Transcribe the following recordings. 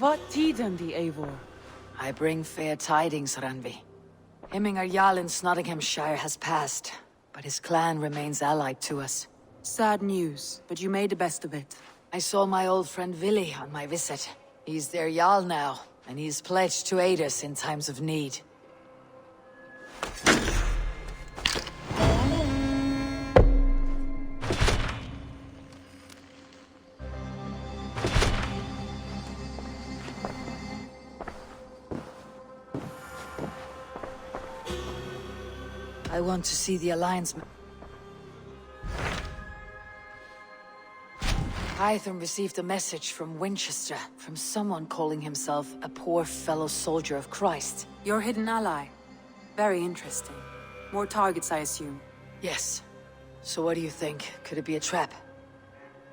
What tiden the Eivor? I bring fair tidings, Randvi. Hemminger Jarl in Nottinghamshire has passed, but his clan remains allied to us. Sad news, but you made the best of it. I saw my old friend Willi on my visit. He's their Jarl now, and he's pledged to aid us in times of need. I want to see the Alliance. Hytham received a message from Winchester, from someone calling himself a poor fellow soldier of Christ. Your hidden ally. Very interesting. More targets, I assume. Yes. So what do you think? Could it be a trap?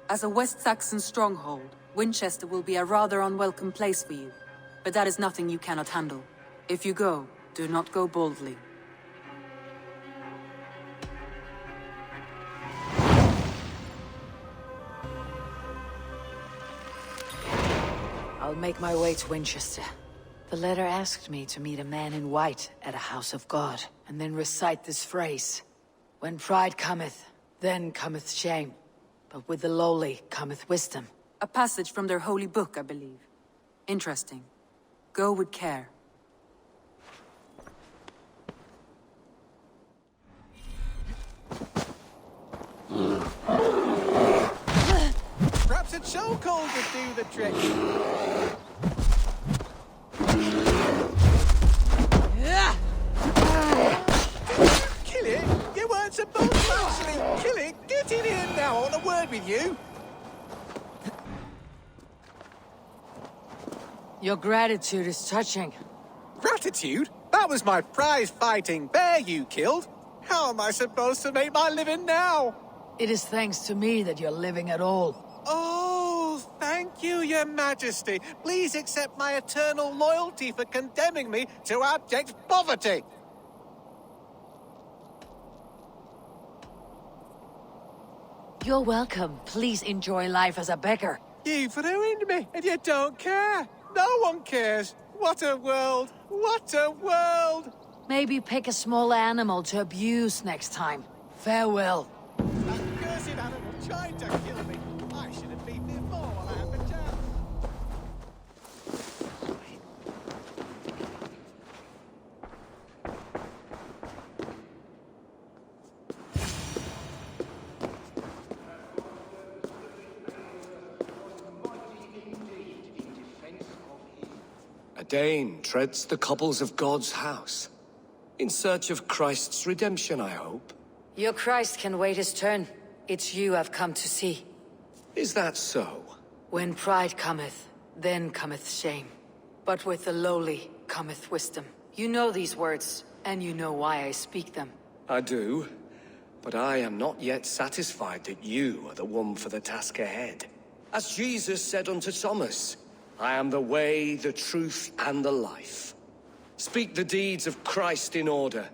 As a West Saxon stronghold, Winchester will be a rather unwelcome place for you. But that is nothing you cannot handle. If you go, do not go boldly. I'll make my way to Winchester. The letter asked me to meet a man in white at a house of God, and then recite this phrase. When pride cometh, then cometh shame. But with the lowly cometh wisdom. A passage from their holy book, I believe. Interesting. Go with care. Perhaps a chokehold would do the trick. Kill it? You weren't supposed to actually kill it. Get in here now. I want a word with you. Your gratitude is touching. Gratitude? That was my prize-fighting bear you killed. How am I supposed to make my living now? It is thanks to me that you're living at all. Oh, thank you, Your Majesty. Please accept my eternal loyalty for condemning me to abject poverty. You're welcome. Please enjoy life as a beggar. You've ruined me, and you don't care. No one cares. What a world! What a world! Maybe pick a small animal to abuse next time. Farewell. That cursed animal tried to kill me. I should have beaten it more while I had the chance. A Dane treads the cobbles of God's house. In search of Christ's redemption, I hope. Your Christ can wait his turn. It's you I've come to see. Is that so? When pride cometh, then cometh shame. But with the lowly cometh wisdom. You know these words, and you know why I speak them. I do. But I am not yet satisfied that you are the one for the task ahead. As Jesus said unto Thomas, I am the way, the truth, and the life. Speak the deeds of Christ in order.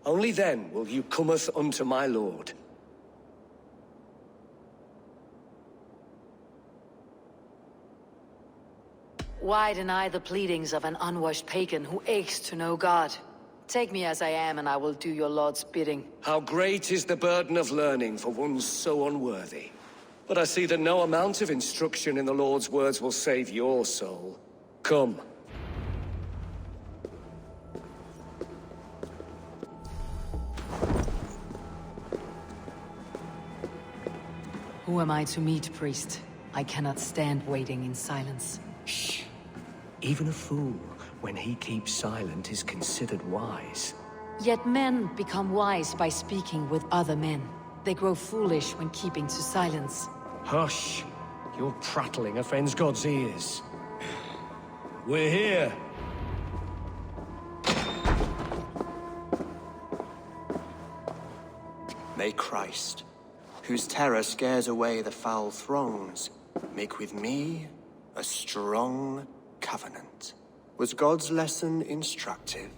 Only then will you cometh unto my Lord. Why deny the pleadings of an unwashed pagan who aches to know God? Take me as I am, and I will do your Lord's bidding. How great is the burden of learning for one so unworthy. But I see that no amount of instruction in the Lord's words will save your soul. Come. Who am I to meet, priest? I cannot stand waiting in silence. Shh. Even a fool, when he keeps silent, is considered wise. Yet men become wise by speaking with other men. They grow foolish when keeping to silence. Hush! Your prattling offends God's ears. We're here. May Christ, whose terror scares away the foul throngs, make with me a strong covenant. Was God's lesson instructive?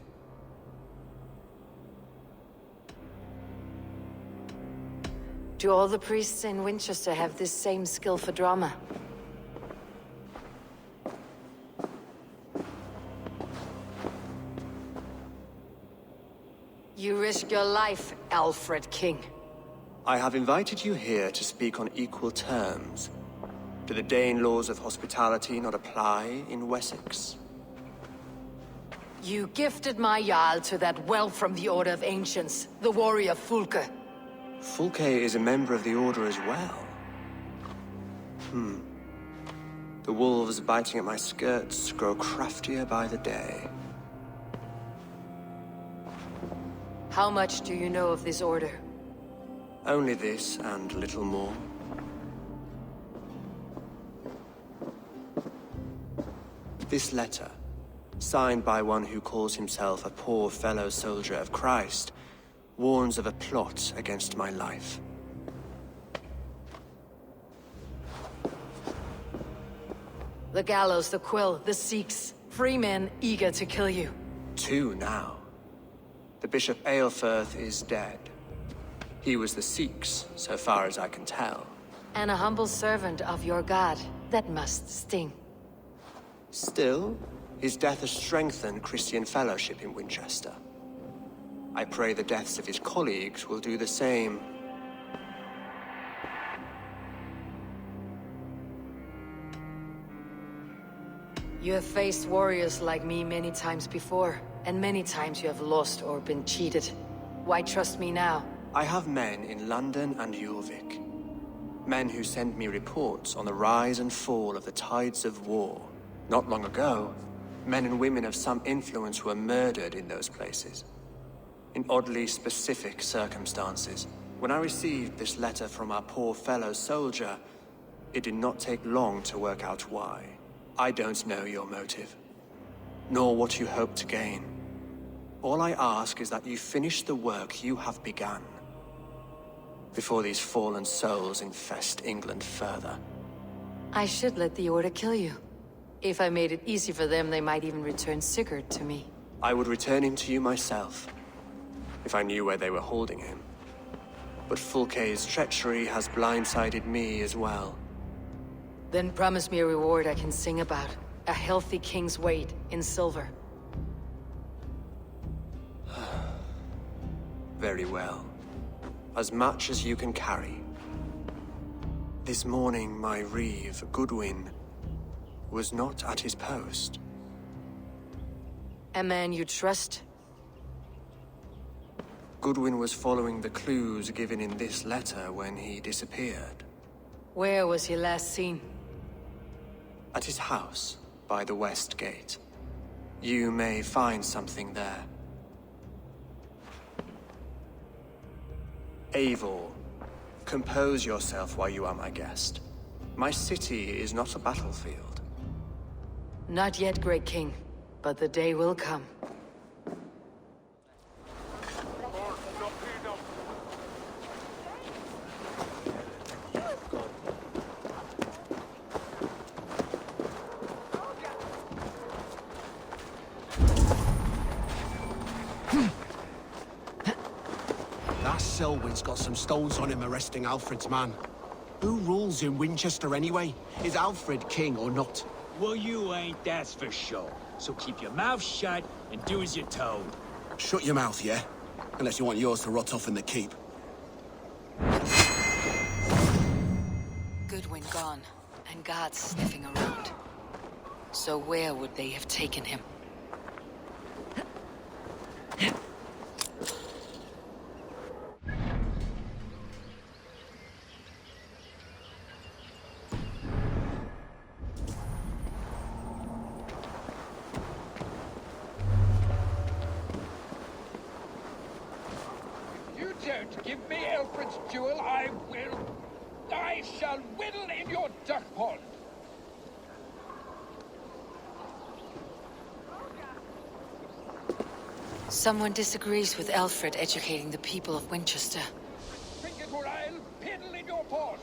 Do all the priests in Winchester have this same skill for drama? You risk your life, Alfred King. I have invited you here to speak on equal terms. Do the Dane laws of hospitality not apply in Wessex? You gifted my Jarl to that well from the Order of Ancients, the warrior Fulke. Fulke is a member of the Order as well. The wolves biting at my skirts grow craftier by the day. How much do you know of this order? Only this and little more. This letter, signed by one who calls himself a poor fellow soldier of Christ, warns of a plot against my life. The gallows, the quill, the Sikhs. Free men eager to kill you. 2 now. The Bishop Aelfirth is dead. He was the Sikhs, so far as I can tell. And a humble servant of your god. That must sting. Still, his death has strengthened Christian fellowship in Winchester. I pray the deaths of his colleagues will do the same. You have faced warriors like me many times before, and many times you have lost or been cheated. Why trust me now? I have men in London and Jorvik. Men who send me reports on the rise and fall of the tides of war. Not long ago, men and women of some influence were murdered in those places. In oddly specific circumstances. When I received this letter from our poor fellow soldier, it did not take long to work out why. I don't know your motive, nor what you hope to gain. All I ask is that you finish the work you have begun, before these fallen souls infest England further. I should let the Order kill you. If I made it easy for them, they might even return Sigurd to me. I would return him to you myself, if I knew where they were holding him. But Fulke's treachery has blindsided me as well. Then promise me a reward I can sing about. A healthy king's weight in silver. Very well. As much as you can carry. This morning, my reeve, Goodwin, was not at his post. A man you trust? Goodwin was following the clues given in this letter when he disappeared. Where was he last seen? At his house, by the West Gate. You may find something there. Eivor, compose yourself while you are my guest. My city is not a battlefield. Not yet, Great King, but the day will come. Selwyn's got some stones on him arresting Alfred's man. Who rules in Winchester anyway? Is Alfred king or not? Well, you ain't, that's for sure. So keep your mouth shut and do as you're told. Shut your mouth, yeah? Unless you want yours to rot off in the keep. Goodwin gone, and guards sniffing around. So where would they have taken him? Don't give me Alfred's jewel, I shall whittle in your duck pond. Someone disagrees with Alfred educating the people of Winchester. Think it or I'll piddle in your paws.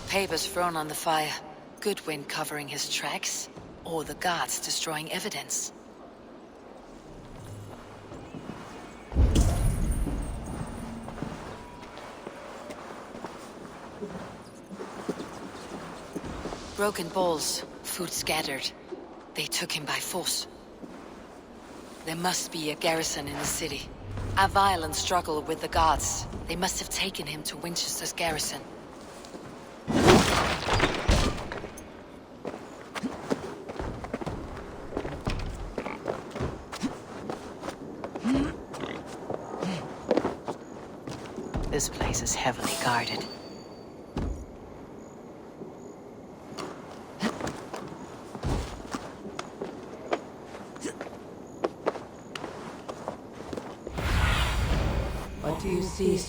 Papers thrown on the fire. Goodwin covering his tracks, or the guards destroying evidence. Broken bowls, food scattered. They took him by force. There must be a garrison in the city. A violent struggle with the guards. They must have taken him to Winchester's garrison. This place is heavily guarded. What do you see?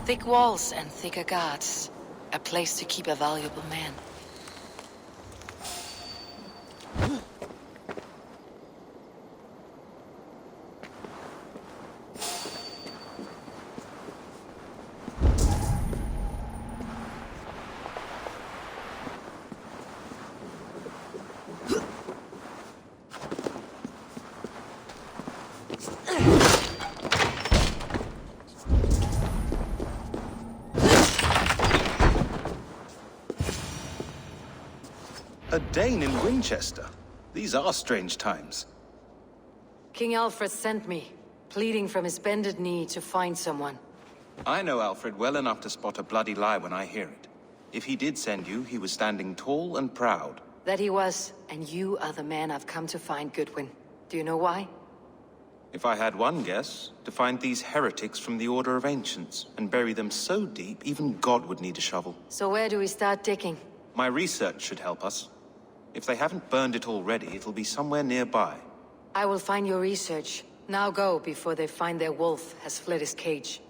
Thick walls and thicker guards. A place to keep a valuable man. A Dane in Winchester? These are strange times. King Alfred sent me, pleading from his bended knee to find someone. I know Alfred well enough to spot a bloody lie when I hear it. If he did send you, he was standing tall and proud. That he was, and you are the man I've come to find, Goodwin. Do you know why? If I had one guess, to find these heretics from the Order of Ancients, and bury them so deep, even God would need a shovel. So where do we start digging? My research should help us. If they haven't burned it already, it'll be somewhere nearby. I will find your research. Now go, before they find their wolf has fled his cage.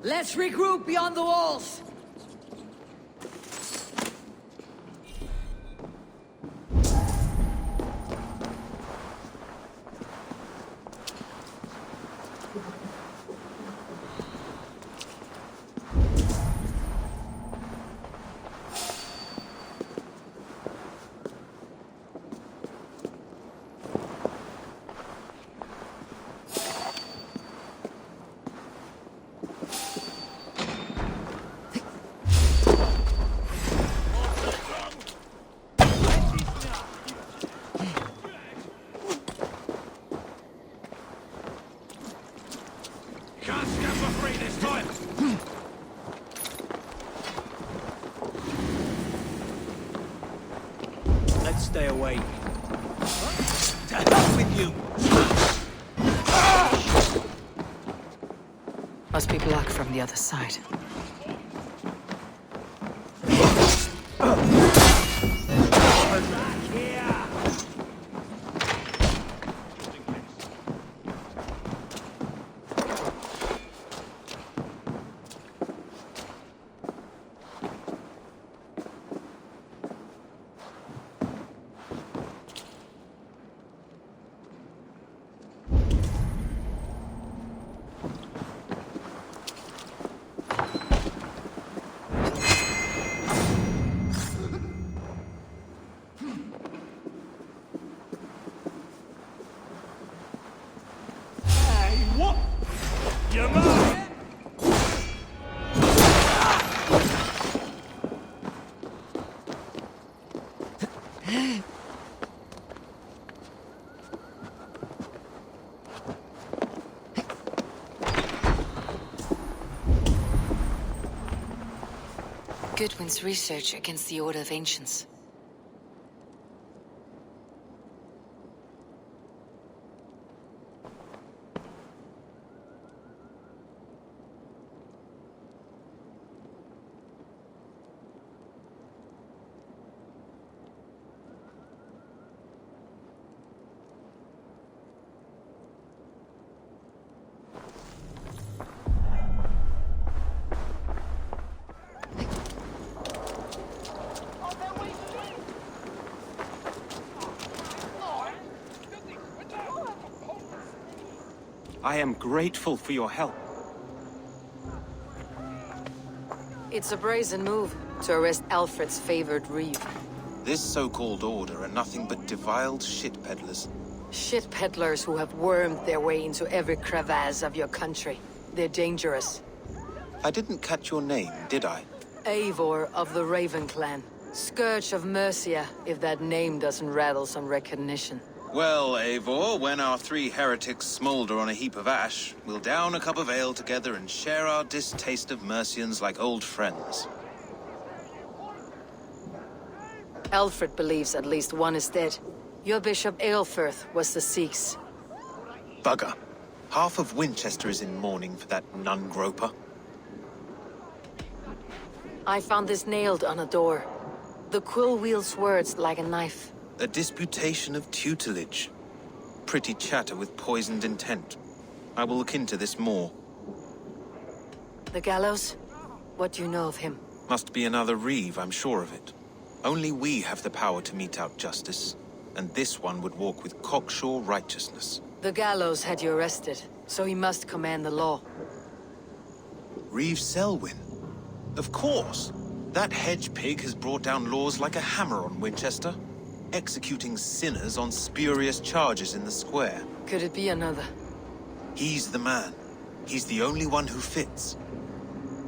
Let's regroup beyond the walls! Stay away. To hell with you! Must be blocked from the other side. Goodwin's research against the Order of Ancients. I am grateful for your help. It's a brazen move to arrest Alfred's favored reeve. This so-called order are nothing but deviled shit peddlers. Shit peddlers who have wormed their way into every crevasse of your country. They're dangerous. I didn't catch your name, did I? Eivor of the Raven Clan. Scourge of Mercia, if that name doesn't rattle some recognition. Well, Eivor, when our three heretics smolder on a heap of ash, we'll down a cup of ale together and share our distaste of Mercians like old friends. Alfred believes at least one is dead. Your Bishop Aelfirth was the Sikhs. Bugger. Half of Winchester is in mourning for that nun-groper. I found this nailed on a door. The quill wields words like a knife. A disputation of tutelage. Pretty chatter with poisoned intent. I will look into this more. The gallows? What do you know of him? Must be another reeve, I'm sure of it. Only we have the power to mete out justice, and this one would walk with cocksure righteousness. The gallows had you arrested, so he must command the law. Reeve Selwyn? Of course! That hedge pig has brought down laws like a hammer on Winchester. Executing sinners on spurious charges in the square. Could it be another? He's the man. He's the only one who fits.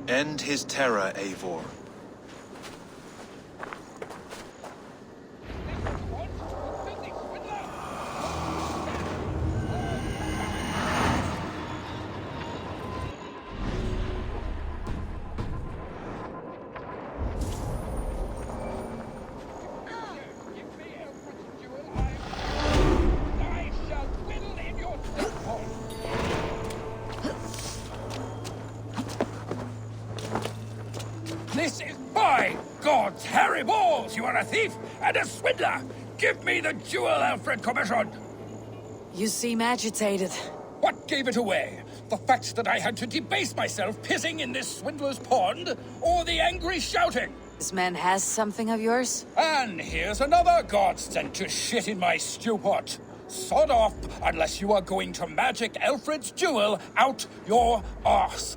End his terror, Eivor. This is by God's hairy balls! You are a thief and a swindler! Give me the jewel Alfred commissioned! You seem agitated. What gave it away? The fact that I had to debase myself pissing in this swindler's pond, or the angry shouting? This man has something of yours? And here's another god sent to shit in my stew pot. Sod off, unless you are going to magic Alfred's jewel out your arse.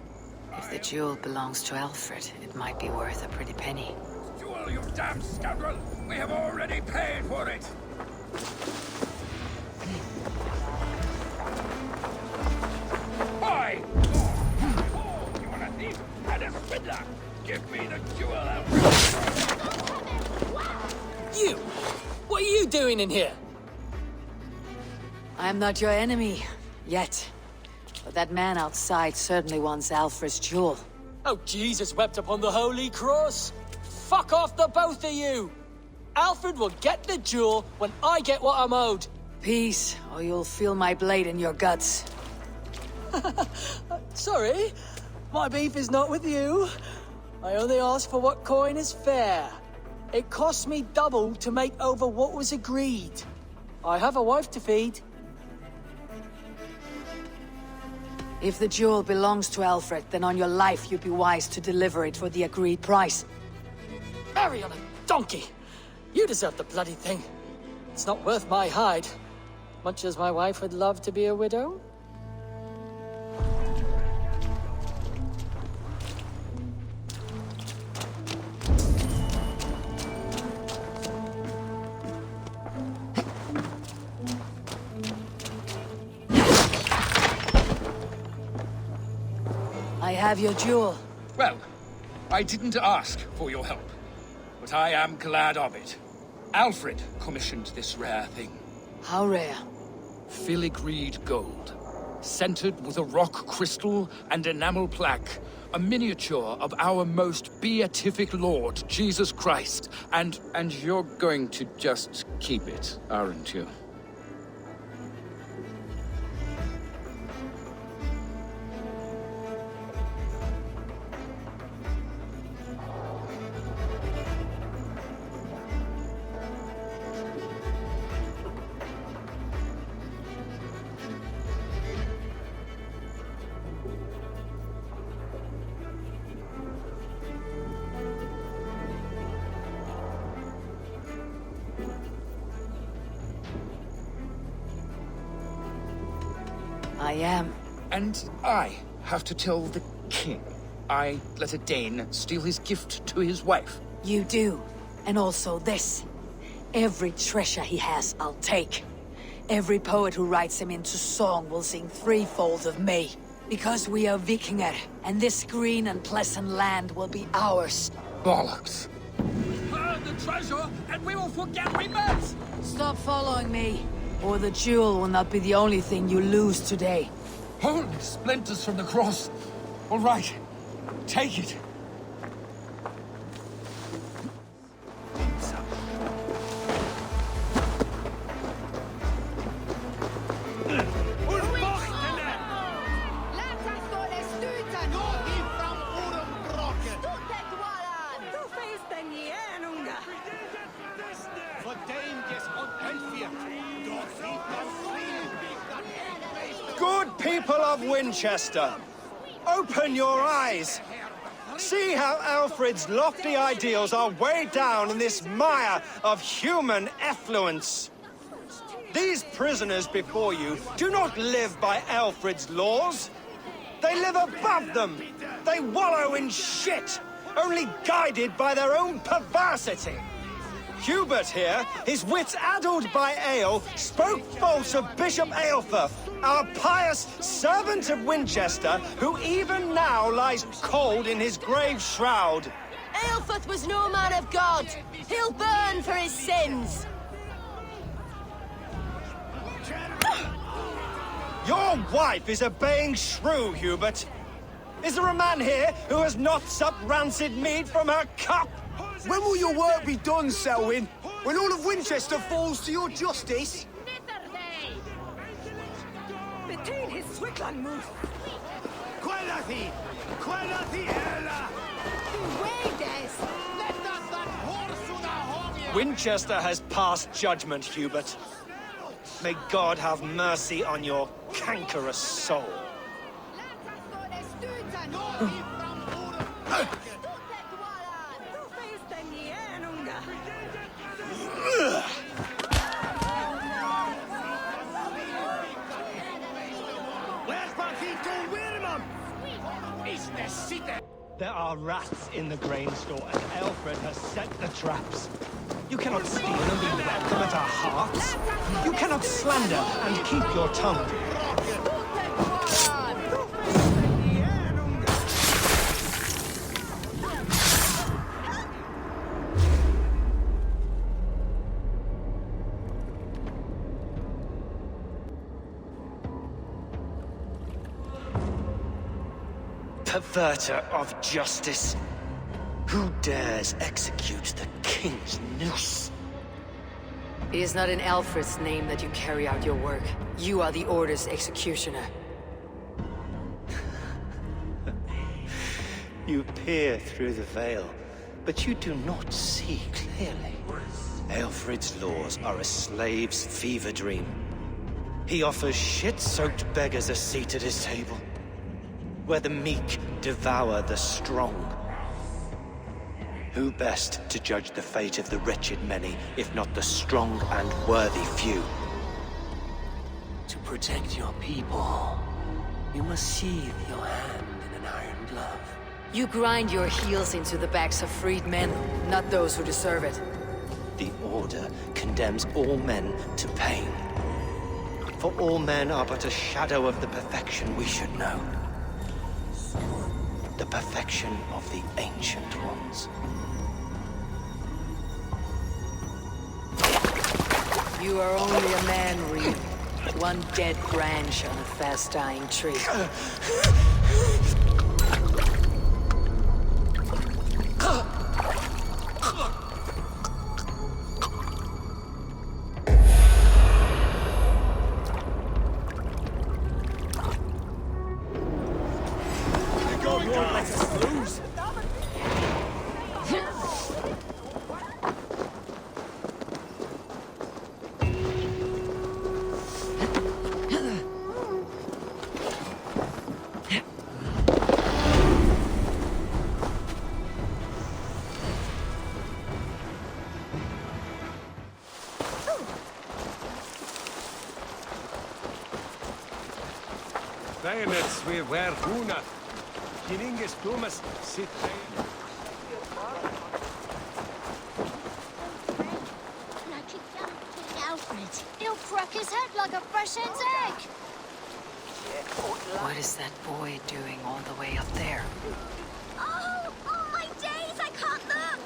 If the jewel belongs to Alfred, it might be worth a pretty penny. Jewel, you damn scoundrel! We have already paid for it! Hi! Oh, you are a thief and a swindler! Give me the jewel, Alfred! You! What are you doing in here? I'm not your enemy, yet. But that man outside certainly wants Alfred's jewel. Oh, Jesus wept upon the holy cross. Fuck off, the both of you! Alfred will get the jewel when I get what I'm owed. Peace, or you'll feel my blade in your guts. Sorry, my beef is not with you. I only ask for what coin is fair. It cost me double to make over what was agreed. I have a wife to feed. If the jewel belongs to Alfred, then on your life you'd be wise to deliver it for the agreed price. Marry on a donkey! You deserve the bloody thing. It's not worth my hide. Much as my wife would love to be a widow. I have your jewel. Well, I didn't ask for your help, but I am glad of it. Alfred commissioned this rare thing. How rare? Filigreed gold, centered with a rock crystal and enamel plaque, a miniature of our most beatific Lord, Jesus Christ. And you're going to just keep it, aren't you? I am. And I have to tell the king I let a Dane steal his gift to his wife. You do. And also this. Every treasure he has, I'll take. Every poet who writes him into song will sing threefold of me. Because we are Vikinger, and this green and pleasant land will be ours. Bollocks. Burn the treasure, and we will forget we met! Stop following me, or the jewel will not be the only thing you lose today. Holy splinters from the cross. All right, take it. Good people of Winchester, open your eyes. See how Alfred's lofty ideals are weighed down in this mire of human effluence. These prisoners before you do not live by Alfred's laws. They live above them. They wallow in shit, only guided by their own perversity. Hubert here, his wits addled by ale, spoke false of Bishop Aelfirth, our pious servant of Winchester, who even now lies cold in his grave shroud. Aelfirth was no man of God. He'll burn for his sins. Your wife is a baying shrew, Hubert. Is there a man here who has not supped rancid mead from her cup? When will your work be done, Selwyn? When all of Winchester falls to your justice? Between his Swickland move. Winchester has passed judgment, Hubert. May God have mercy on your cankerous soul. There are rats in the grain store, and Alfred has set the traps. You cannot steal and be welcome at our hearts. You cannot slander and keep your tongue. Perverter of justice. Who dares execute the king's noose? It is not in Alfred's name that you carry out your work. You are the Order's executioner. You peer through the veil, but you do not see clearly. Alfred's laws are a slave's fever dream. He offers shit-soaked beggars a seat at his table, where the meek devour the strong. Who best to judge the fate of the wretched many, if not the strong and worthy few? To protect your people, you must sheathe your hand in an iron glove. You grind your heels into the backs of freed men, not those who deserve it. The Order condemns all men to pain. For all men are but a shadow of the perfection we should know. The perfection of the Ancient Ones. You are only a man, Reed. One dead branch on a fast-dying tree. bayonets we wear huna. Kiningus dumas sit. Like a young King Alfred. He'll crack his head like a fresh hen's egg. What is that boy doing all the way up there? Oh, oh my days, I can't look!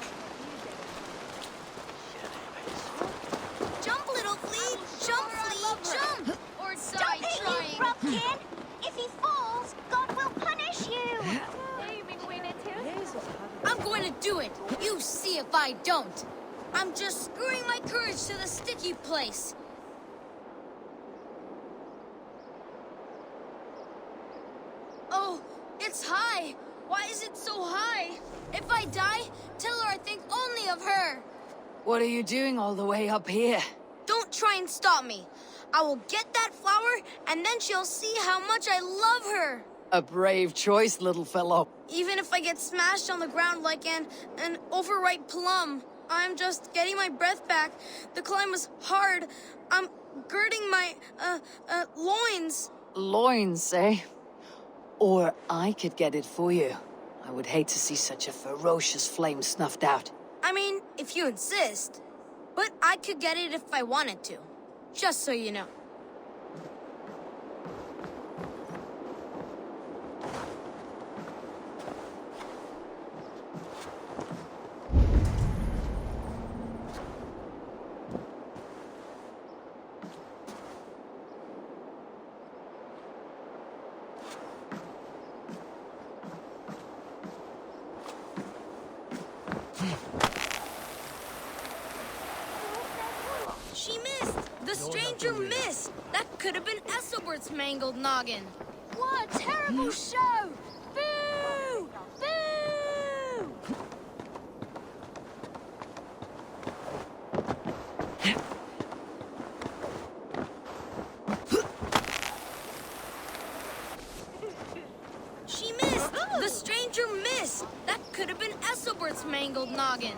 Jump, little flea! Jump, flea, jump! Or stop it, you Brupkin! If he falls, God will punish you! I'm going to do it. You see if I don't. I'm just screwing my courage to the sticky place. Oh, it's high. Why is it so high? If I die, tell her I think only of her. What are you doing all the way up here? Don't try and stop me. I will get that flower, and then she'll see how much I love her. A brave choice, little fellow. Even if I get smashed on the ground like an overripe plum, I'm just getting my breath back. The climb was hard. I'm girding my, loins. Loins, eh? Or I could get it for you. I would hate to see such a ferocious flame snuffed out. I mean, if you insist. But I could get it if I wanted to. Just so you know. She missed! The stranger missed! That could have been Esselbert's mangled noggin. What a terrible show! Boo! Boo! She missed! The stranger missed! That could have been Esselbert's mangled noggin.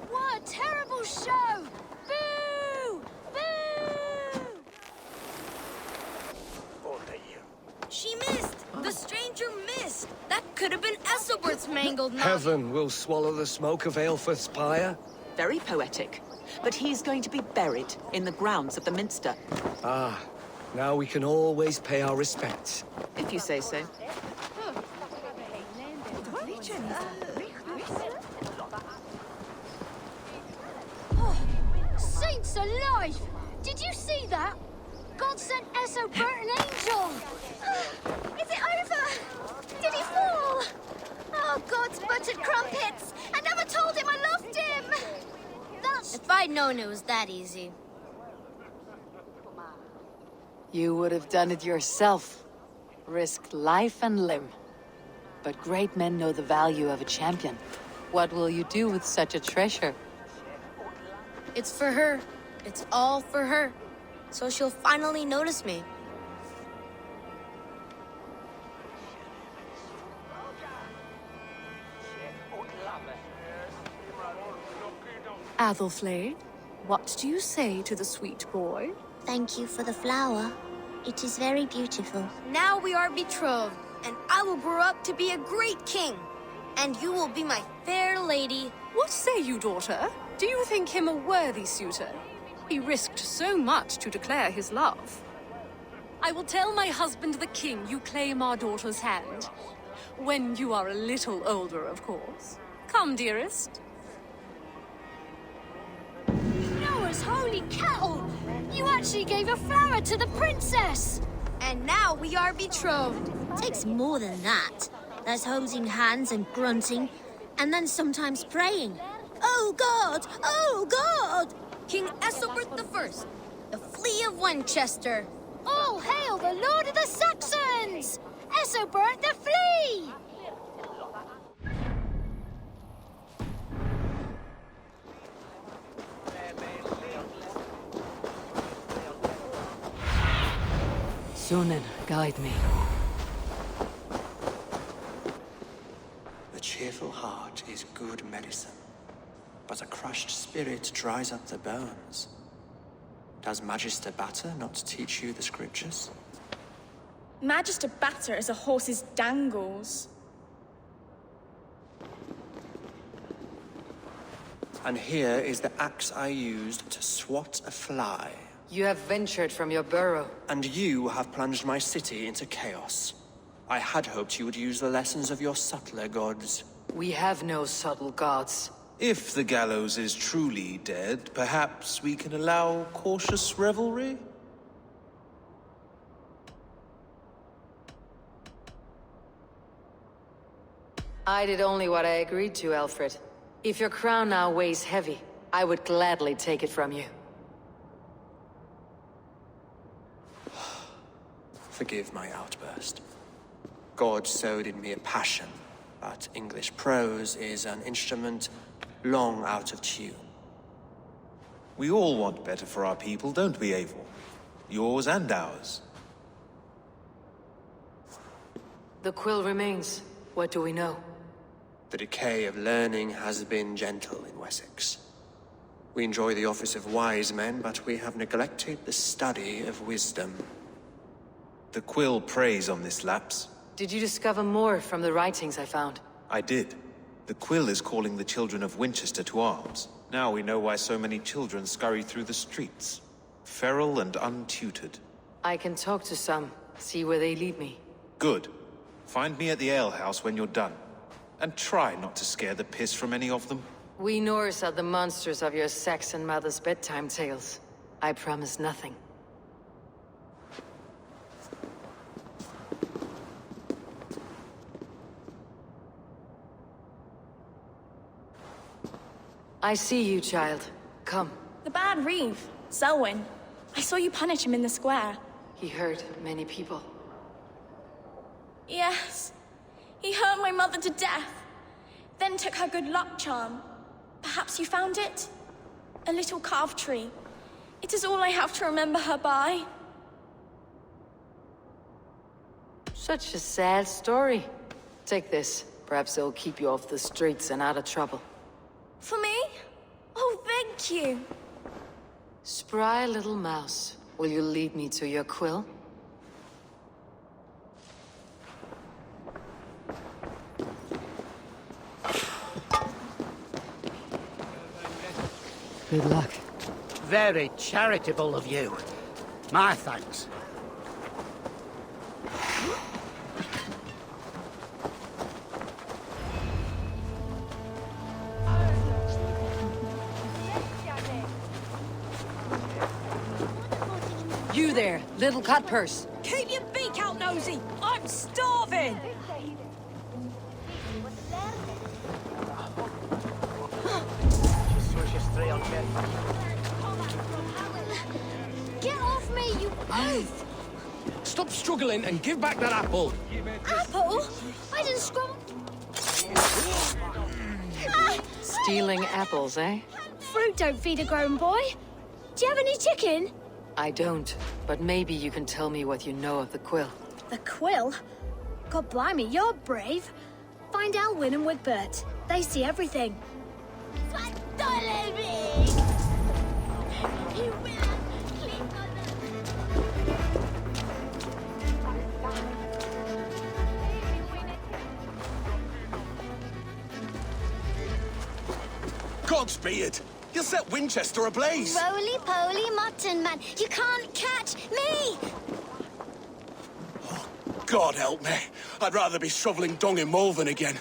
What a terrible show! Boo! Boo! She missed! The stranger missed! That could have been Esselbert's mangled noggin. Heaven will swallow the smoke of Aelfrith's pyre. Very poetic. But he's going to be buried in the grounds of the Minster. Ah, now we can always pay our respects. If you say so. Oh, saints alive! Did you see that? God sent Essobert an angel! Is it over? Did he fall? Oh, God's buttered crumpets! I never told him I loved him! That's... If I'd known it was that easy. You would have done it yourself. Risked life and limb. But great men know the value of a champion. What will you do with such a treasure? It's for her. It's all for her. So she'll finally notice me. Athelflaed, what do you say to the sweet boy? Thank you for the flower. It is very beautiful. Now we are betrothed, and I will grow up to be a great king. And you will be my fair lady. What say you, daughter? Do you think him a worthy suitor? He risked so much to declare his love. I will tell my husband the king you claim our daughter's hand. When you are a little older, of course. Come, dearest. Noah's holy cattle! You actually gave a flower to the princess! And now we are betrothed. Takes more than that. There's holding hands and grunting, and then sometimes praying. Oh God! Oh God! King Esselbert I, the Flea of Winchester. All hail the Lord of the Saxons! Esselbert the Flea! Sunan, guide me. The cheerful heart is good medicine, but a crushed spirit dries up the bones. Does Magister Batter not teach you the scriptures? Magister batter as a horse's dangles. And here is the axe I used to swat a fly. You have ventured from your burrow. And you have plunged my city into chaos. I had hoped you would use the lessons of your subtler gods. We have no subtle gods. If the gallows is truly dead, perhaps we can allow cautious revelry? I did only what I agreed to, Alfred. If your crown now weighs heavy, I would gladly take it from you. Forgive my outburst. God sowed in me a passion, but English prose is an instrument long out of tune. We all want better for our people, don't we, Eivor? Yours and ours. The quill remains. What do we know? The decay of learning has been gentle in Wessex. We enjoy the office of wise men, but we have neglected the study of wisdom. The quill preys on this lapse. Did you discover more from the writings I found? I did. The quill is calling the children of Winchester to arms. Now we know why so many children scurry through the streets. Feral and untutored. I can talk to some, see where they lead me. Good. Find me at the alehouse when you're done. And try not to scare the piss from any of them. We Norse are the monsters of your Saxon mother's bedtime tales. I promise nothing. I see you, child. Come. The bad Reeve, Selwyn. I saw you punish him in the square. He hurt many people. Yes. He hurt my mother to death. Then took her good luck charm. Perhaps you found it? A little carved tree. It is all I have to remember her by. Such a sad story. Take this. Perhaps it'll keep you off the streets and out of trouble. For me? Oh, thank you. Spry little mouse. Will you lead me to your quill? Good luck. Very charitable of you. My thanks. You there, little cutpurse. Keep your beak out, nosy! I'm starving! Get off me, you oaf! Stop struggling and give back that apple. Apple? I didn't scroll. Stealing apples, eh? Fruit don't feed a grown boy. Do you have any chicken? I don't, but maybe you can tell me what you know of the quill. The quill? God blimey, you're brave. Find Elwyn and Wigbert. They see everything. Godspeed! You'll set Winchester ablaze! Roly-poly mutton man, you can't catch me! Oh, God help me. I'd rather be shoveling dung in Malvern again.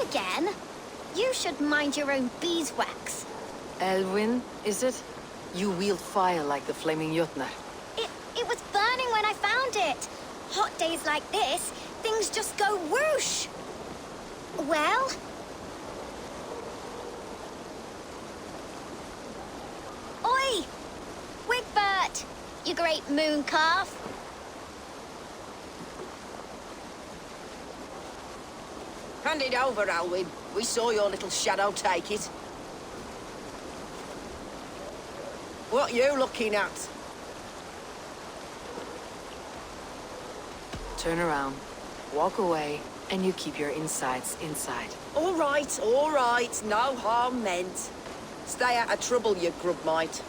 Again? You should mind your own beeswax. Elwyn, is it? You wield fire like the flaming Jotnar. It was burning when I found it. Hot days like this, things just go whoosh. Well? Oi! what, you great moon calf? Hand it over, Alwyn. We saw your little shadow take it. What you looking at? Turn around, walk away, and you keep your insides inside. All right, no harm meant. Stay out of trouble, you grub mite.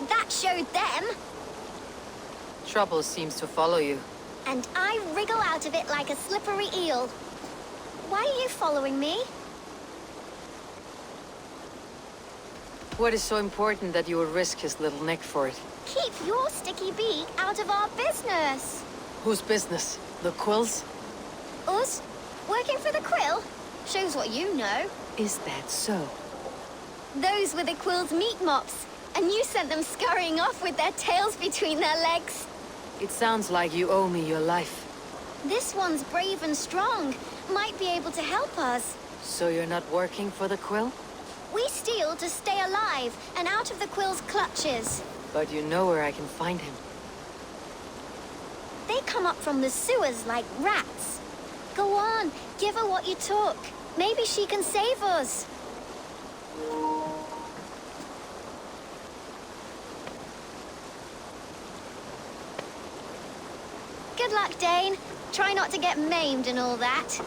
That showed them. Trouble seems to follow you. And I wriggle out of it like a slippery eel. Why are you following me? What is so important that you would risk his little neck for it? Keep your sticky beak out of our business. Whose business? The Quill's? Us? Working for the Quill? Shows what you know. Is that so? Those were the Quill's meat mops, and you sent them scurrying off with their tails between their legs. It sounds like you owe me your life. This one's brave and strong. Might be able to help us. So you're not working for the Quill? We steal to stay alive and out of the Quill's clutches. But you know where I can find him. They come up from the sewers like rats. Go on, give her what you took. Maybe she can save us. Good luck, Dane. Try not to get maimed and all that.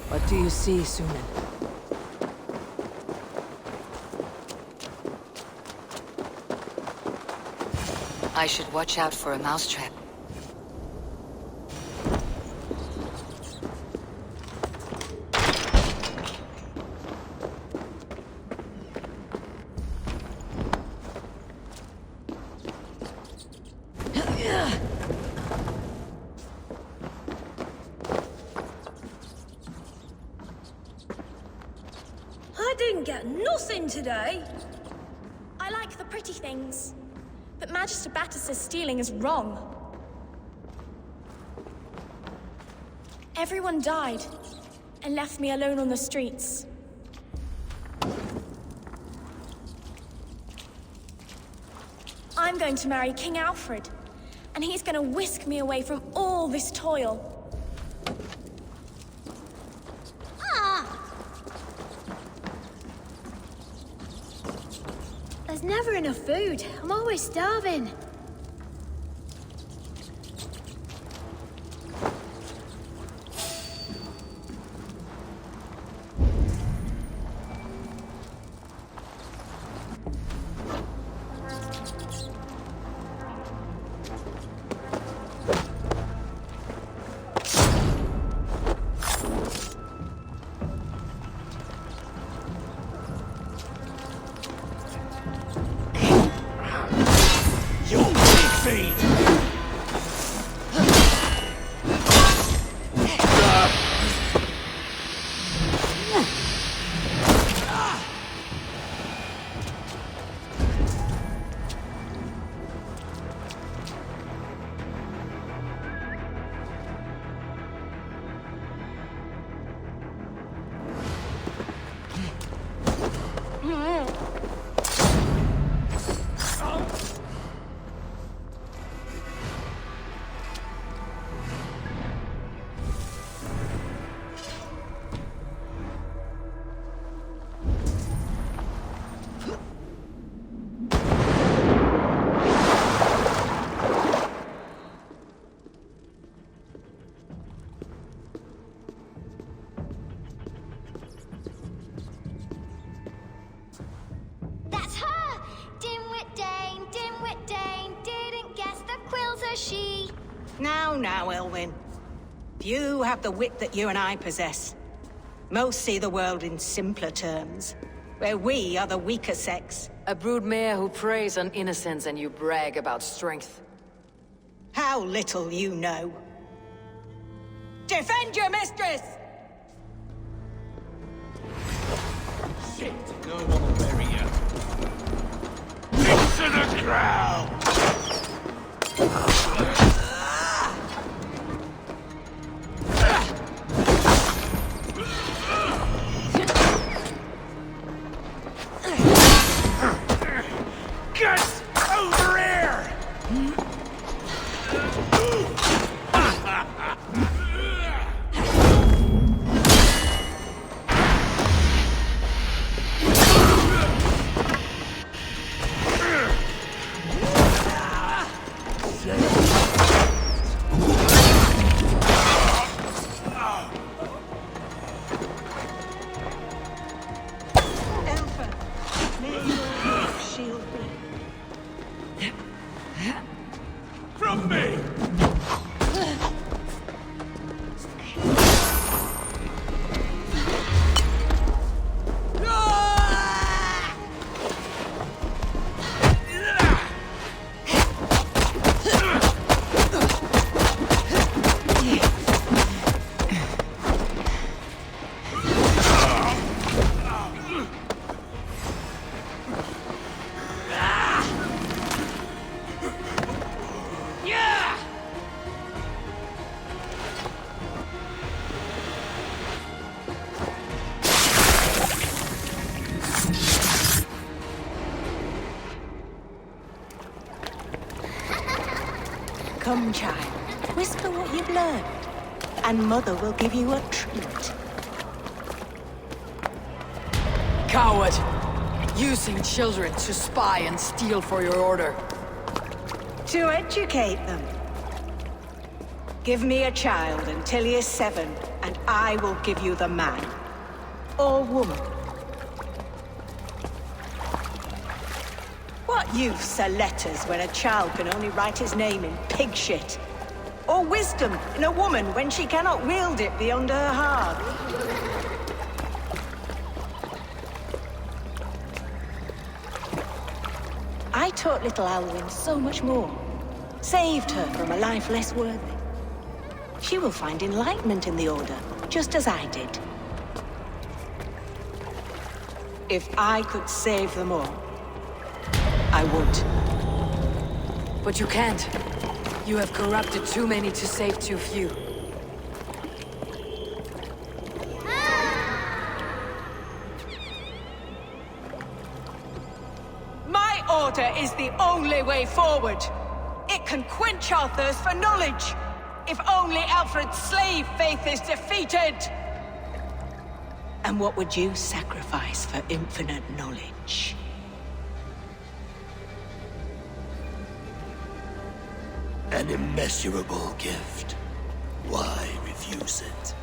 What do you see, Sunan? I should watch out for a mousetrap. I didn't get nothing today. I like the pretty things, but Magister Battus's stealing is wrong. Everyone died and left me alone on the streets. I'm going to marry King Alfred, and he's going to whisk me away from all this toil. There's never enough food. I'm always starving. Now, Elwyn. Few have the wit that you and I possess. Most see the world in simpler terms, where we are the weaker sex. A broodmare who preys on innocence and you brag about strength. How little you know. Defend your mistress! Shit! No one will bury you. Into the ground! Get over here! From me! Come, child. Whisper what you've learned, and Mother will give you a treat. Coward! Using children to spy and steal for your order. To educate them. Give me a child until he is 7, and I will give you the man. Or woman. What use are letters when a child can only write his name in pig shit? Or wisdom in a woman when she cannot wield it beyond her heart? I taught little Alwyn so much more. Saved her from a life less worthy. She will find enlightenment in the Order, just as I did. If I could save them all, I would. But you can't. You have corrupted too many to save too few. My order is the only way forward. It can quench our thirst for knowledge. If only Alfred's slave faith is defeated. And what would you sacrifice for infinite knowledge? An immeasurable gift. Why refuse it?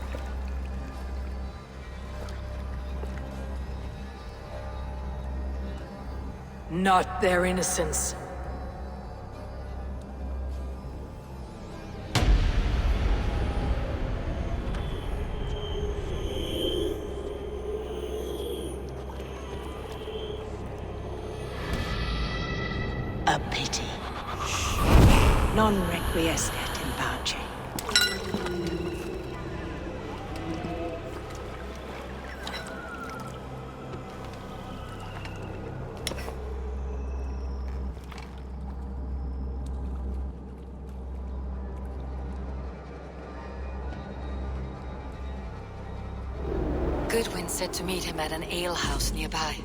Not their innocence. A pity. Non requiescat in pace. Goodwin said to meet him at an alehouse nearby.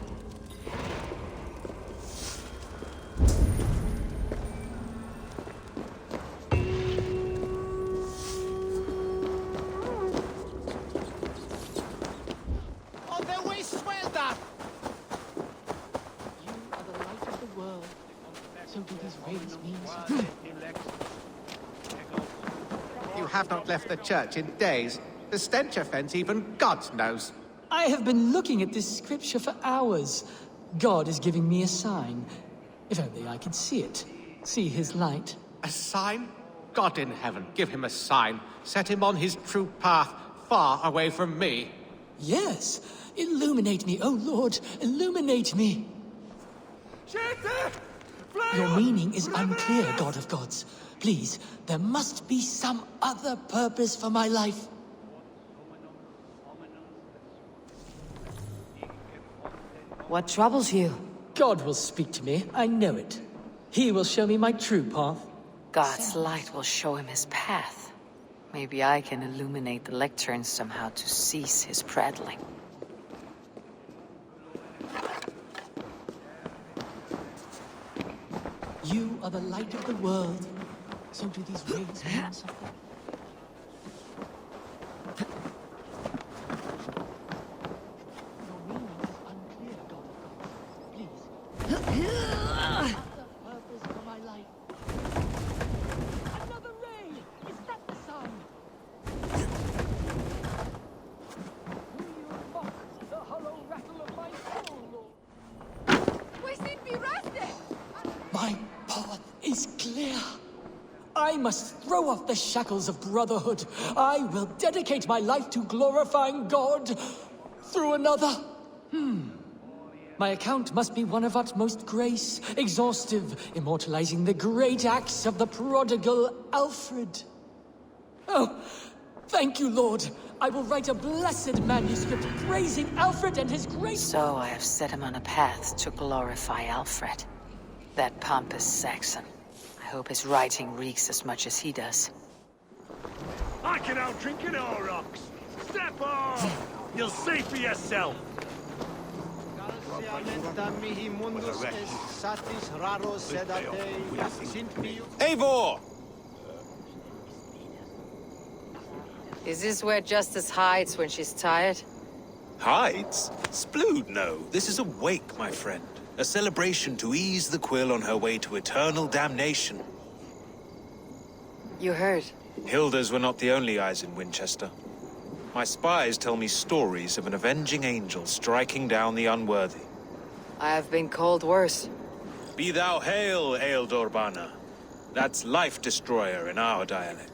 You have not left the church in days. The stench offense even God knows. I have been looking at this scripture for hours. God is giving me a sign. If only I could see it. See his light. A sign? God in heaven, give him a sign. Set him on his true path, far away from me. Yes. Illuminate me, oh Lord. Illuminate me. Your meaning is unclear, God of Gods. Please, there must be some other purpose for my life. What troubles you? God will speak to me, I know it. He will show me my true path. God's light will show him his path. Maybe I can illuminate the lectern somehow to cease his prattling. You are the light of the world. So do these rays mean something? My path is clear. I must throw off the shackles of brotherhood. I will dedicate my life to glorifying God through another. My account must be one of utmost grace, exhaustive, immortalizing the great acts of the prodigal Alfred. Oh, thank you, Lord. I will write a blessed manuscript praising Alfred and his grace. So I have set him on a path to glorify Alfred. That pompous Saxon. I hope his writing reeks as much as he does. I can out-drink an Aurochs! Step off! You'll see for yourself! Eivor! Is this where Justice hides when she's tired? Hides? Splood, no. This is a wake, my friend. A celebration to ease the quill on her way to eternal damnation. You heard. Hilda's were not the only eyes in Winchester. My spies tell me stories of an avenging angel striking down the unworthy. I have been called worse. Be thou hail, Ealdorbanna. That's Life Destroyer in our dialect.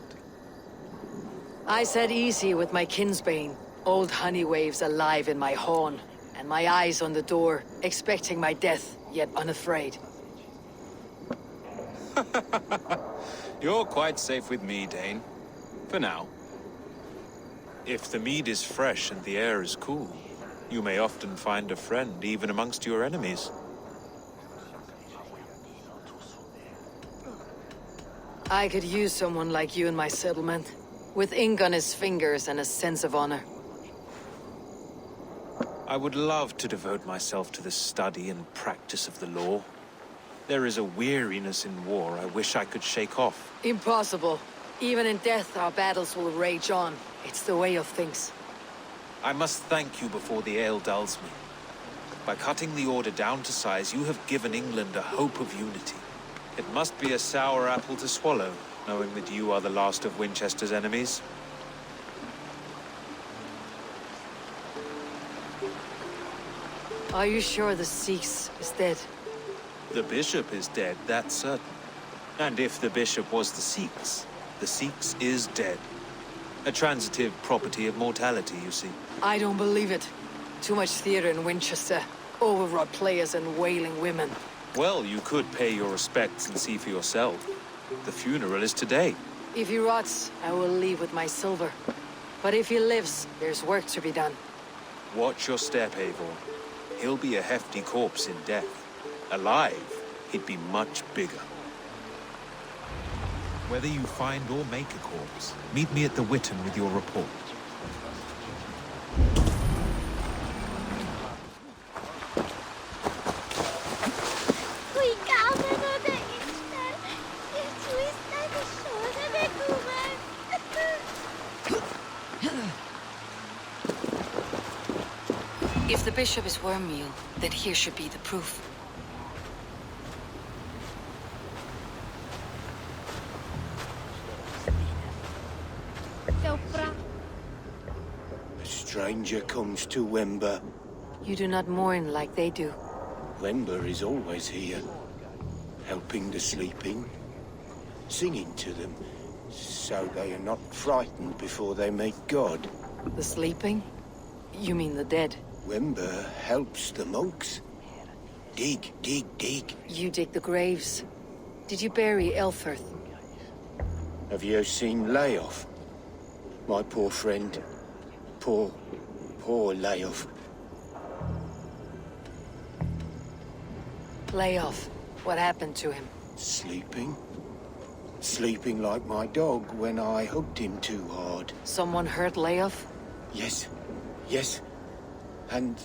I said easy with my kinsbane. Old honey waves alive in my horn. And my eyes on the door, expecting my death, yet unafraid. You're quite safe with me, Dane. For now. If the mead is fresh and the air is cool, you may often find a friend even amongst your enemies. I could use someone like you in my settlement, with ink on his fingers and a sense of honor. I would love to devote myself to the study and practice of the law. There is a weariness in war I wish I could shake off. Impossible. Even in death, our battles will rage on. It's the way of things. I must thank you before the ale dulls me. By cutting the order down to size, you have given England a hope of unity. It must be a sour apple to swallow, knowing that you are the last of Winchester's enemies. Are you sure the Sikhs is dead? The bishop is dead, that's certain. And if the bishop was the Sikhs is dead. A transitive property of mortality, you see. I don't believe it. Too much theater in Winchester. Overwrought players and wailing women. Well, you could pay your respects and see for yourself. The funeral is today. If he rots, I will leave with my silver. But if he lives, there's work to be done. Watch your step, Eivor. He'll be a hefty corpse in death. Alive, he'd be much bigger. Whether you find or make a corpse, meet me at the Witten with your report. If the bishop is Wormmeal, then here should be the proof. A stranger comes to Wember. You do not mourn like they do. Wember is always here, helping the sleeping, singing to them, So they are not frightened before they meet God. The sleeping? You mean the dead? Wember helps the monks. Dig, dig, dig. You dig the graves. Did you bury Elfirth? Have you seen Layoff? My poor friend. Poor Layoff. Layoff. What happened to him? Sleeping? Sleeping like my dog when I hugged him too hard. Someone hurt Layoff? Yes. Yes. And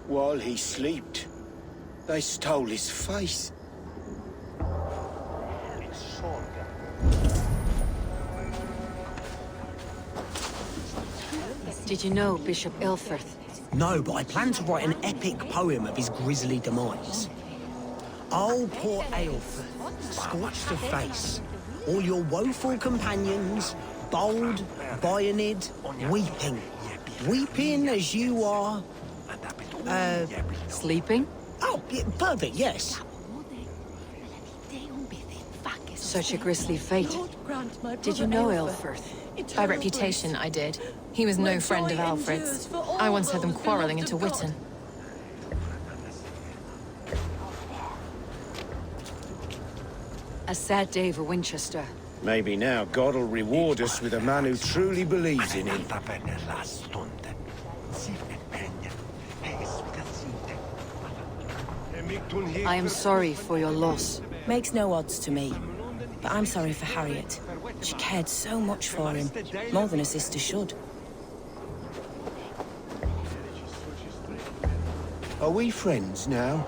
while he slept, they stole his face. Did you know Bishop Elfirth? No, but I plan to write an epic poem of his grisly demise. Oh, poor Aelfirth, scorched of face. All your woeful companions, bold, Bionid, weeping. Weeping as you are... Sleeping? Oh, yeah, perfect, yes. Such a grisly fate. Did you know Elfirth? By reputation, I did. He was no friend of Alfred's. I once heard them quarreling into Witten. A sad day for Winchester. Maybe now God will reward us with a man who truly believes in him. I am sorry for your loss. Makes no odds to me. But I'm sorry for Harriet. She cared so much for him. More than a sister should. Are we friends now?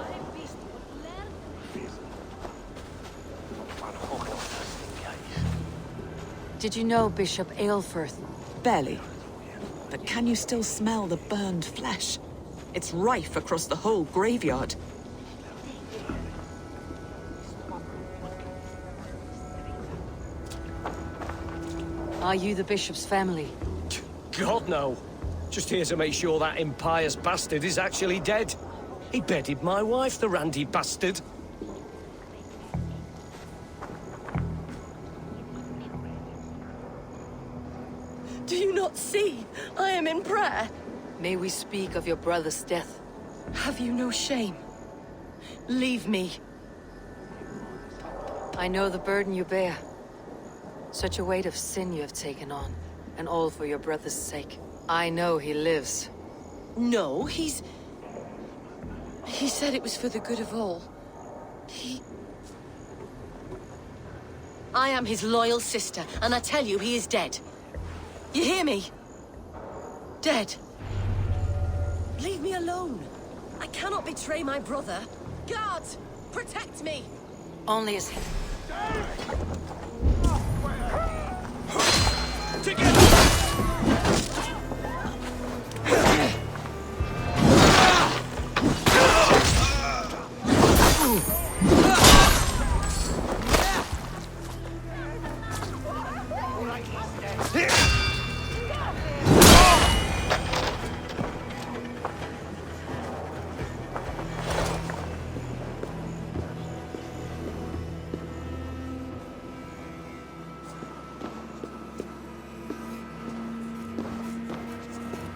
Did you know Bishop Aelfirth? Barely. But can you still smell the burned flesh? It's rife across the whole graveyard. Are you the bishop's family? God, no. Just here to make sure that impious bastard is actually dead. He bedded my wife, the randy bastard. Do you not see? I am in prayer. May we speak of your brother's death? Have you no shame? Leave me. I know the burden you bear. Such a weight of sin you have taken on, and all for your brother's sake. I know he lives. No, He said it was for the good of all. I am his loyal sister, and I tell you, he is dead. You hear me? Dead. Leave me alone. I cannot betray my brother. Guards, protect me. Only his...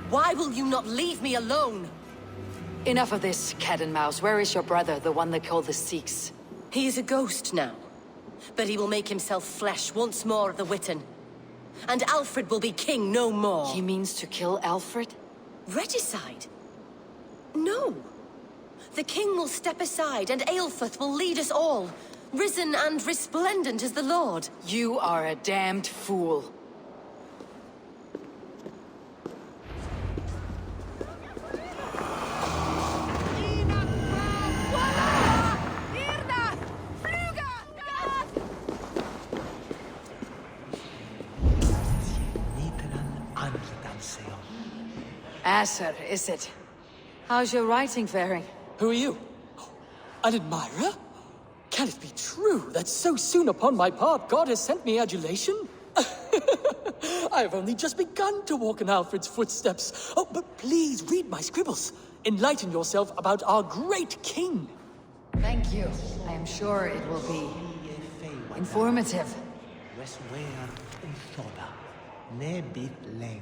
Why will you not leave me alone? Enough of this, cat and mouse. Where is your brother, the one they call the Sikhs? He is a ghost now. But he will make himself flesh once more of the Witten. And Alfred will be king no more. He means to kill Alfred? Regicide? No. The king will step aside and Aelfirth will lead us all. Risen and resplendent as the Lord. You are a damned fool. Asser, is it? How's your writing faring? Who are you? An admirer? Can it be true that so soon upon my part God has sent me adulation? I have only just begun to walk in Alfred's footsteps. Oh, but please read my scribbles. Enlighten yourself about our great king. Thank you. I am sure it will be informative. Thoba, ne bit leng.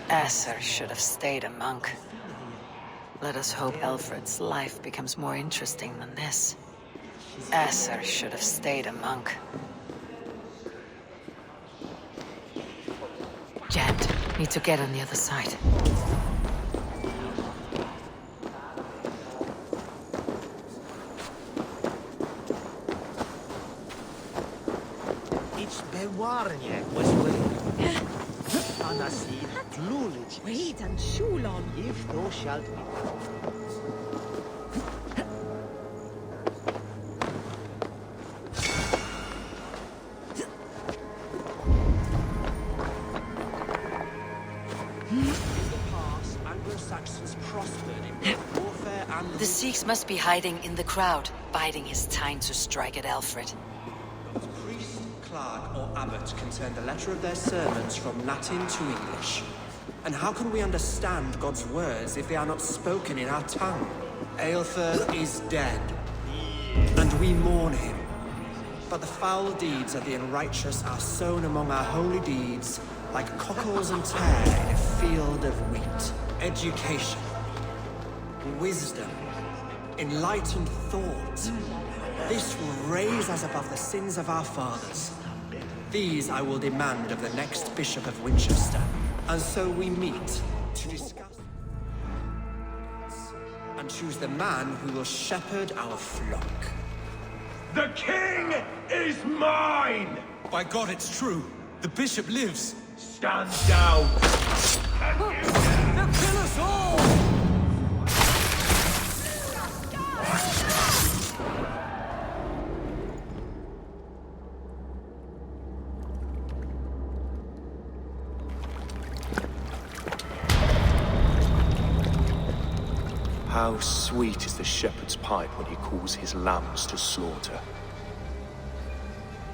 Asser should have stayed a monk. Let us hope Alfred's life becomes more interesting than this. Asser should have stayed a monk. Jant, need to get on the other side. Ich bewarnie was Anasi, Lulich. Wait and Shulon. If thou shalt The Sikhs must be hiding in the crowd, biding his time to strike at Alfred. Priest, clerk, or abbot can send a letter of their sermons from Latin to English. And how can we understand God's words if they are not spoken in our tongue? Aelfred is dead, and we mourn him. But the foul deeds of the unrighteous are sown among our holy deeds, like cockles and tare in a field of wheat. Education, wisdom, enlightened thought. This will raise us above the sins of our fathers. These I will demand of the next Bishop of Winchester. And so we meet to discuss and choose the man who will shepherd our flock. The king is mine! By God, it's true. The bishop lives. Stand down! They'll kill us all! How sweet is the shepherd's pipe when he calls his lambs to slaughter.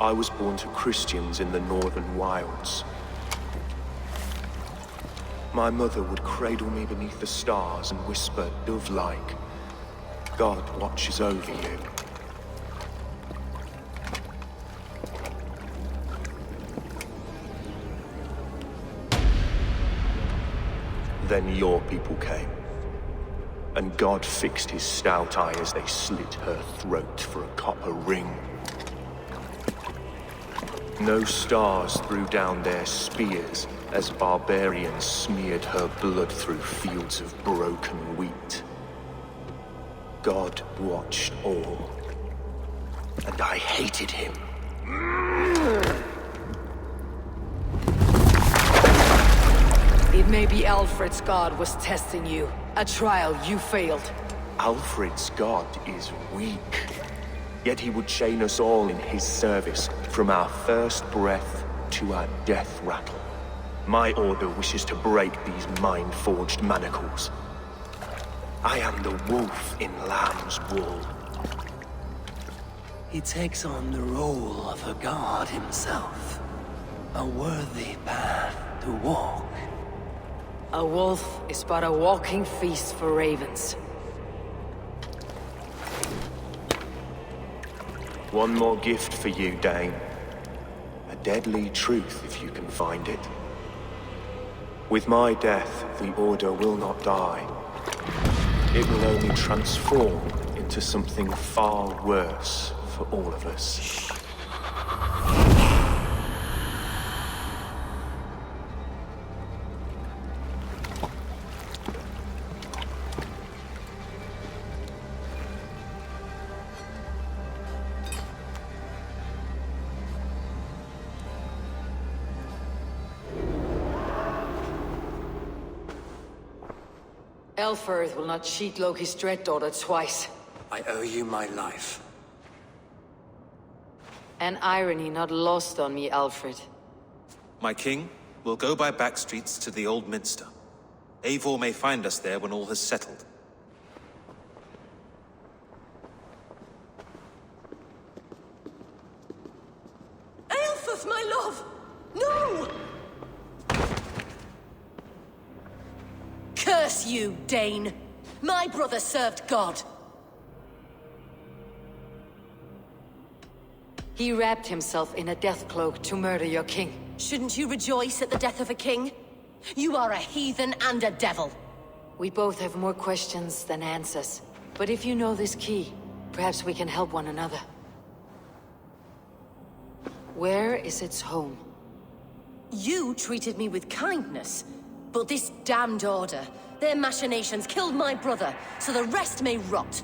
I was born to Christians in the northern wilds. My mother would cradle me beneath the stars and whisper, dove-like, God watches over you. Then your people came. And God fixed his stout eye as they slit her throat for a copper ring. No stars threw down their spears as barbarians smeared her blood through fields of broken wheat. God watched all, and I hated him. It may be Alfred's god was testing you. A trial you failed. Alfred's god is weak. Yet he would chain us all in his service, from our first breath to our death rattle. My order wishes to break these mind-forged manacles. I am the wolf in lamb's wool. He takes on the role of a god himself. A worthy path to walk. A wolf is but a walking feast for ravens. One more gift for you, Dane. A deadly truth, if you can find it. With my death, the Order will not die. It will only transform into something far worse for all of us. Alfred will not cheat Loki's dread daughter twice. I owe you my life. An irony not lost on me, Alfred. My king, we'll go by back streets to the Old Minster. Eivor may find us there when all has settled. Aelfus, my love! No! Curse you, Dane! My brother served God! He wrapped himself in a death cloak to murder your king. Shouldn't you rejoice at the death of a king? You are a heathen and a devil. We both have more questions than answers. But if you know this key, perhaps we can help one another. Where is its home? You treated me with kindness, but this damned order, their machinations killed my brother, so the rest may rot.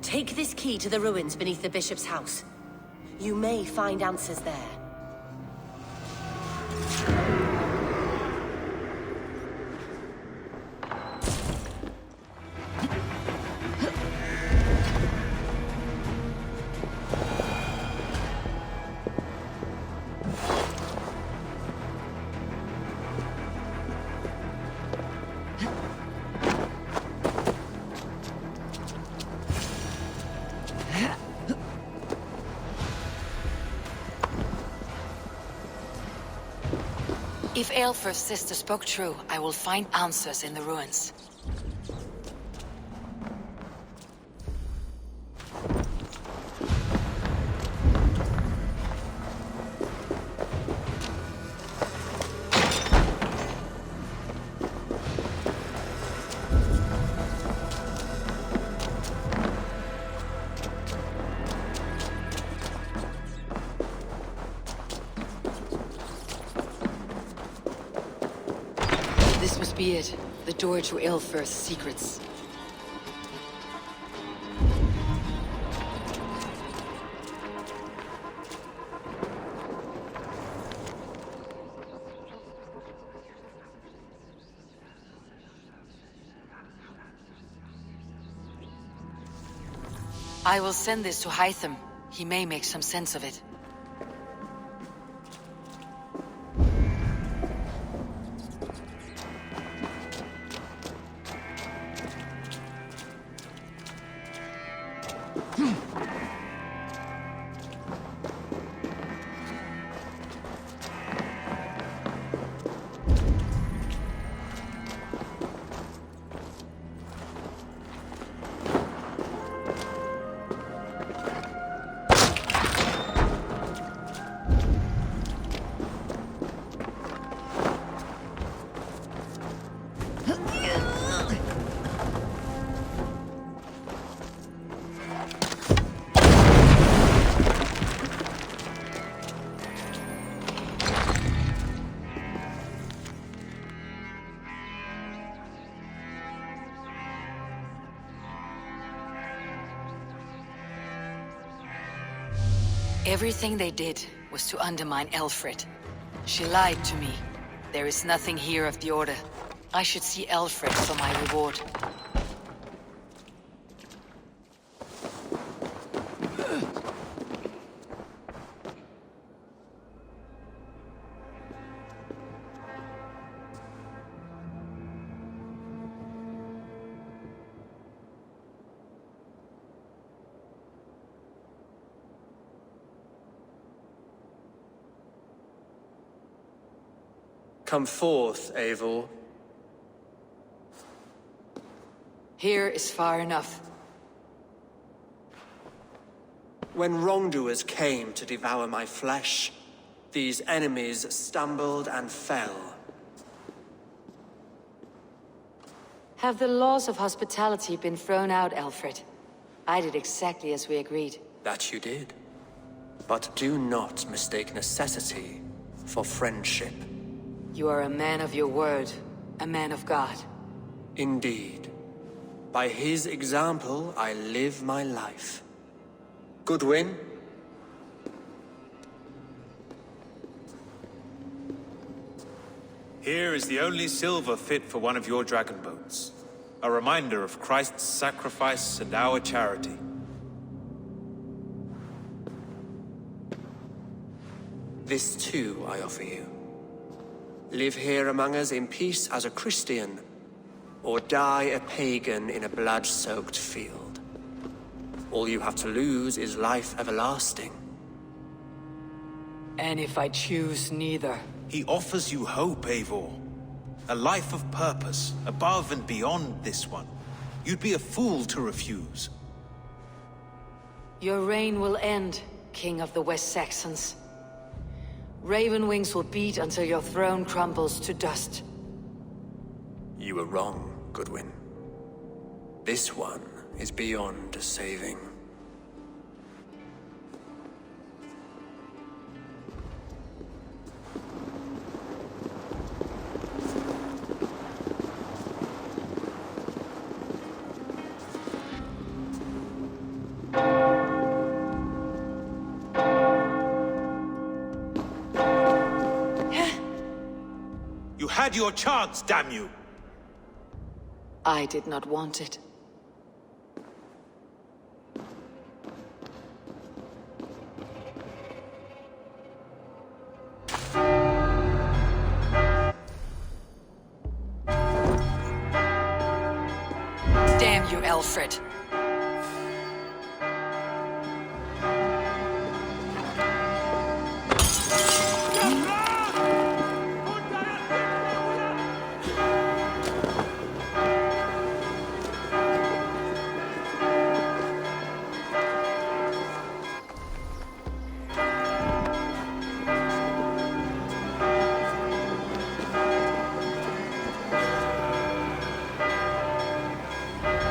Take this key to the ruins beneath the bishop's house. You may find answers there. If Aelfr's sister spoke true, I will find answers in the ruins. This must be it. The door to Aelfr's secrets. I will send this to Hytham. He may make some sense of it. Everything they did was to undermine Aelfred. She lied to me. There is nothing here of the Order. I should see Aelfred for my reward. Come forth, Eivor. Here is far enough. When wrongdoers came to devour my flesh, these enemies stumbled and fell. Have the laws of hospitality been thrown out, Aelfred? I did exactly as we agreed. That you did. But do not mistake necessity for friendship. You are a man of your word, a man of God. Indeed. By his example, I live my life. Goodwin? Here is the only silver fit for one of your dragon boats. A reminder of Christ's sacrifice and our charity. This too I offer you. Live here among us in peace as a Christian, or die a pagan in a blood-soaked field. All you have to lose is life everlasting. And if I choose neither? He offers you hope, Eivor. A life of purpose, above and beyond this one. You'd be a fool to refuse. Your reign will end, King of the West Saxons. Ravenwings will beat until your throne crumbles to dust. You were wrong, Goodwin. This one is beyond saving. You had your chance, damn you! I did not want it. Damn you, Alfred.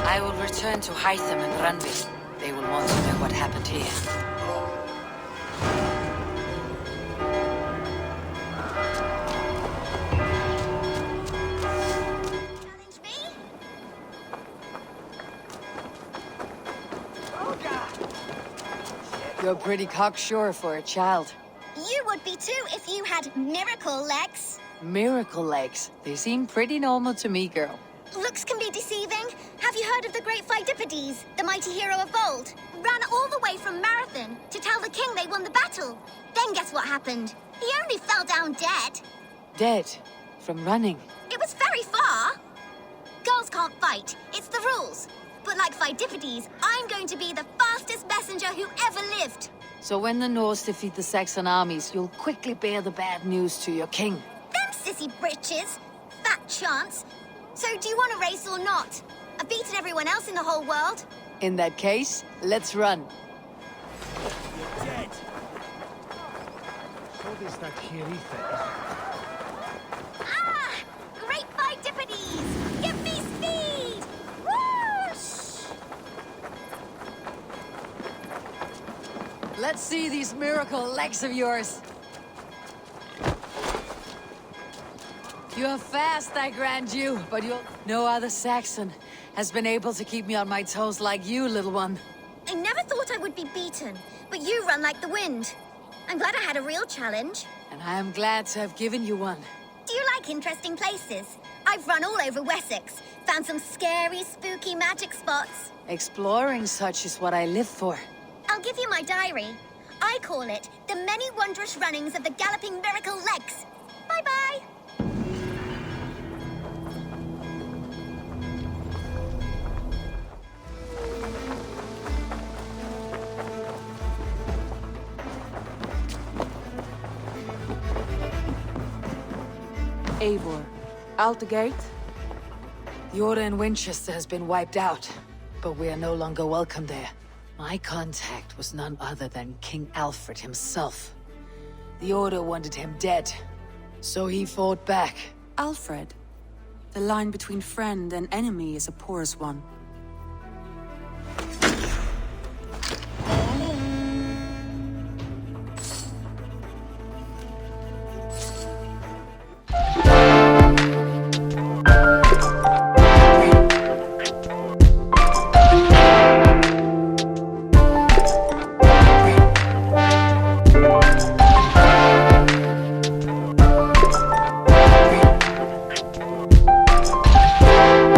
I will return to Hytham and Rundby. They will want to know what happened here. You're pretty cocksure for a child. You would be too if you had miracle legs. Miracle legs. They seem pretty normal to me, girl. Looks can be deceiving. Have you heard of the great Phidippades, the mighty hero of old? Ran all the way from Marathon to tell the king they won the battle. Then guess what happened? He only fell down dead. Dead? From running? It was very far. Girls can't fight. It's the rules. But like Phidippades, I'm going to be the fastest messenger who ever lived. So when the Norse defeat the Saxon armies, you'll quickly bear the bad news to your king. Them sissy britches. Fat chance. So do you want a race or not? I've beaten everyone else in the whole world. In that case, let's run. You're dead. So is that Kiritha. Ah! Great Phidippades! Give me speed! Whoosh! Let's see these miracle legs of yours. You're fast, I grant you, but no other Saxon has been able to keep me on my toes like you, little one. I never thought I would be beaten, but you run like the wind. I'm glad I had a real challenge. And I am glad to have given you one. Do you like interesting places? I've run all over Wessex, found some scary, spooky magic spots. Exploring such is what I live for. I'll give you my diary. I call it The Many Wondrous Runnings of the Galloping Miracle Legs. Bye-bye. Eivor, out the gate? The Order in Winchester has been wiped out, but we are no longer welcome there. My contact was none other than King Alfred himself. The Order wanted him dead, so he fought back. Alfred? The line between friend and enemy is a porous one.